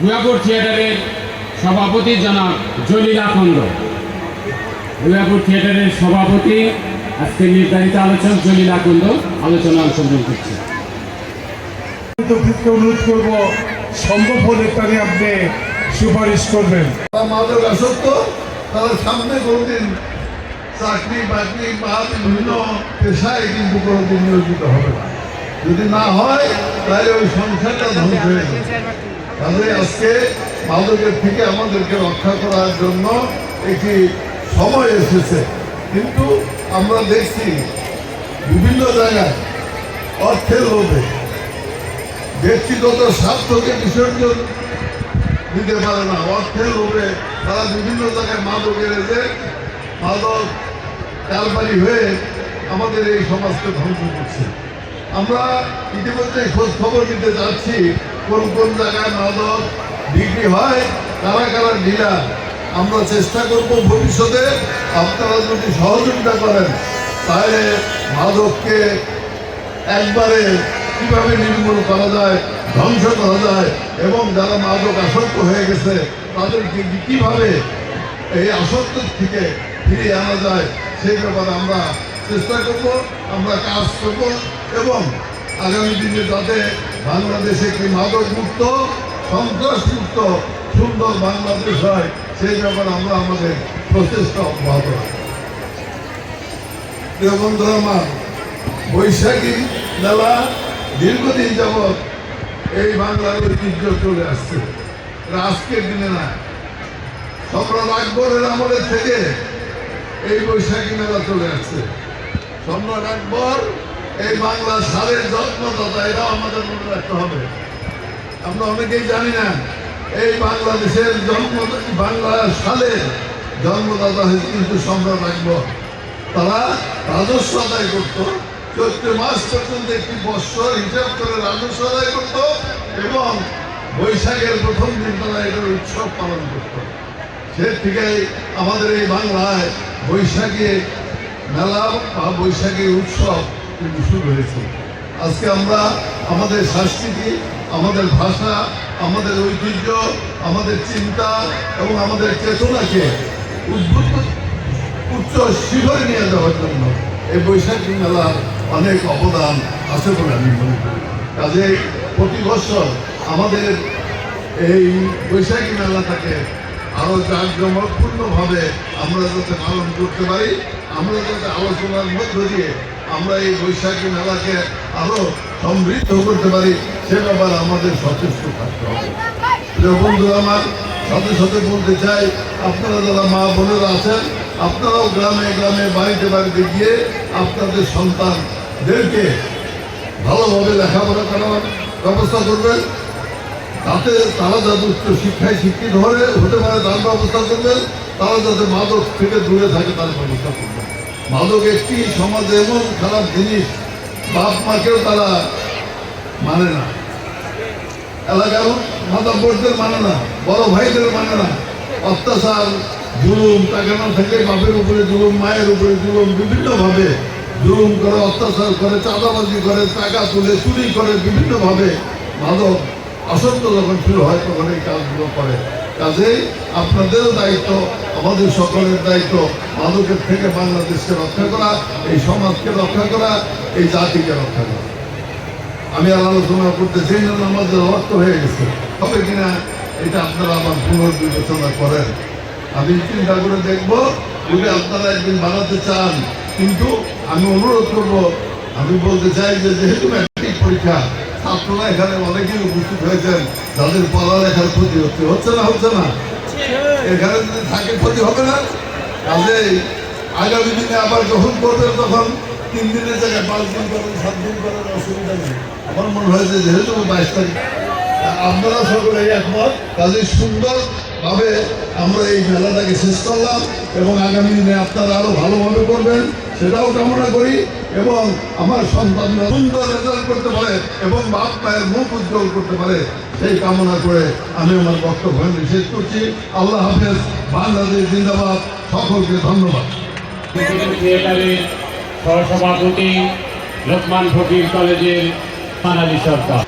ভুয়াপুর থিয়েটারের সভাপতি জনাব জলিল আখন্দ। ভুয়াপুর থিয়েটারের সভাপতি আজকে নির্ধারিত আলোচক জলিল আখন্দ আলোচনা অংশগ্রহণ করছে। অনুরোধ করব সম্ভব হলে তাহলে আপনি সুপারিশ করবেন। মাদক আসক্ত তারা সামনে কোনোদিন চাকরি বাকরি বা বিভিন্ন পেশায় কিন্তু কোনোদিন নিয়োজিত হবে না। যদি না হয় তাহলে ওই সংসারটা ধ্বংস হয়ে যাবে। তাহলে আজকে মাদকের থেকে আমাদেরকে রক্ষা করার জন্য একটি সময় এসেছে, কিন্তু আমরা দেখছি বিভিন্ন জায়গায় অর্থের লোভে ব্যক্তিগত স্বার্থকে বিসর্জন দিতে পারে না। অর্থের লোভে তারা বিভিন্ন জায়গায় মাদকের মাদক কারবারি হয়ে আমাদের এই সমাজকে ধ্বংস করছে। আমরা ইতিমধ্যে খোঁজ খবর নিতে যাচ্ছি কোন কোন জায়গায় মাদক বিক্রি হয়, কারা কারা ডিলার। আমরা চেষ্টা করব ভবিষ্যতে আপনারা যদি সহযোগিতা করেন তাহলে মাদককে একবারে কিভাবে নির্মূল করা যায়, ধ্বংস করা যায়, এবং যারা মাদক আসক্ত হয়ে গেছে তাদেরকে কিভাবে এই আসক্ত থেকে ফিরিয়ে আনা যায় সেই ব্যাপারে আমরা চেষ্টা করব, আমরা কাজ করব, এবং আগামী দিনে যাতে বাংলাদেশে একটি মাদক মুক্ত, সন্ত্রাস মুক্ত সুন্দর বাংলাদেশ হয় সেই ব্যাপারে আমরা আমাদের প্রচেষ্টা অব্যাহত রাখব। প্রিয় বন্ধুরা, আমার বৈশাখী মেলা দীর্ঘদিন যাবৎ এই বাংলার ঐতিহ্য চলে আসছে। আজকের দিনে না, সম্রাট আকবরের আমলের থেকে এই বৈশাখী মেলা চলে আসছে। সম্রাট আকবর এই বাংলা সালের জন্মদাতা, এটাও আমাদের মনে রাখতে হবে। আমরা অনেকেই জানি না এই বাংলাদেশের বাংলা সালের জন্মদাতা হয়েছে কিন্তু সম্রাট আকবর। তারা রাজস্ব আদায় করত, চৈত্র মাস পর্যন্ত একটি বৎসর হিসাব করে রাজস্ব আদায় করত, এবং বৈশাখের প্রথম দিন তারা এটার উৎসব পালন করত। সে থেকেই আমাদের এই বাংলায় বৈশাখী মেলা বা বৈশাখী উৎসব কিন্তু শুরু হয়েছে। আজকে আমরা আমাদের সংস্কৃতি, আমাদের ভাষা, আমাদের ঐতিহ্য, আমাদের চিন্তা এবং আমাদের চেতনাকে উচ্চ শিখরে নিয়ে যাওয়ার জন্য এই বৈশাখী মেলার অনেক অবদান আছে বলে আমি মনে করি। কাজেই প্রতি বছর আমাদের এই বৈশাখী মেলাটাকে আরও জাঁকজমকপূর্ণভাবে আমরা যাতে পালন করতে পারি, আমরা যাতে আলোচনার মধ্য দিয়ে আমরা এই বৈশাখী মেলাকে আরও সমৃদ্ধ করতে পারি সে ব্যাপারে আমাদের সচেষ্ট থাকতে হবে। প্রিয় বন্ধুরা, আমার সাথে সাথে বলতে চাই, আপনারা যারা মা বোনেরা আছেন আপনারাও গ্রামে গ্রামে বাড়িতে বাড়িতে গিয়ে আপনাদের সন্তানদেরকে ভালোভাবে লেখাপড়া করার ব্যবস্থা করবেন, তাতে তারা যাতে উচ্চ শিক্ষায় শিক্ষিত হতে পারে তার ব্যবস্থা করবেন, তারা যাতে মাদক থেকে দূরে থাকে তার ব্যবস্থা করবেন। মাদক একটি সমাজে এমন খারাপ জিনিস, বাপ মাকেও তারা মানে না, এলাকার মাতাব্বরদের মানে না, বড় ভাইদের মানে না। অত্যাচার, জুলুম, টাকা না থেকে বাপের উপরে জুলুম, মায়ের উপরে জুলুম, বিভিন্নভাবে জুলুম করে, অত্যাচার করে, চাঁদাবাজি করে, টাকা তুলে চুরি করে, বিভিন্নভাবে মাদক আসক্ত যখন শুরু হয় তখন এই কাজগুলো করে। কাজেই আপনাদেরও দায়িত্ব, আমাদের সকলের দায়িত্ব মাদকের থেকে বাংলাদেশকে রক্ষা করা, এই সমাজকে রক্ষা করা, এই জাতিকে রক্ষা করা। আমি আর আলোচনা করতে সেই জন্য আমাদের রক্ত হয়ে গেছে, হবে কিনা এটা আপনারা আবার পুনর্বিবেচনা করেন। আমি চিন্তা করে দেখবো যদি আপনারা একদিন বানাতে চান। কিন্তু আমি অনুরোধ করবো, আমি বলতে চাই যে যেহেতু ম্যাট্রিক পরীক্ষা, ছাত্ররা এখানে অনেকেই উপস্থিত হয়েছেন যাদের পড়ালেখার ক্ষতি হচ্ছে না এখানে যদি থাকে ক্ষতি হবে না। কাজেই আগামী দিনে আবার যখন করবেন তখন 3 দিনের জায়গায় 5 দিন করেন, 7 দিন করেন, অসুবিধা নেই। আমার মনে হয়েছে যেহেতু 22 তারিখ আপনারা সকলে একমত, কাজেই সুন্দরভাবে আমরা এই মেলাটাকে শেষ করলাম, এবং আগামী দিনে আপনারা আরো ভালোভাবে করবেন সেটাও কামনা করি, এবং আমার সন্তানরা সুন্দর রেজাল্ট করতে পারে এবং বাপ মায়ের মুখ উজ্জ্বল করতে পারে সেই কামনা করে আমি আমার বক্তব্য শেষ করছি। আল্লাহ হাফেজ, বাংলাদেশ জিন্দাবাদ, সকলকে ধন্যবাদ। থিয়েটারের সহসভাপতি লোকমান ফকির কলেজের পানালী সরকার।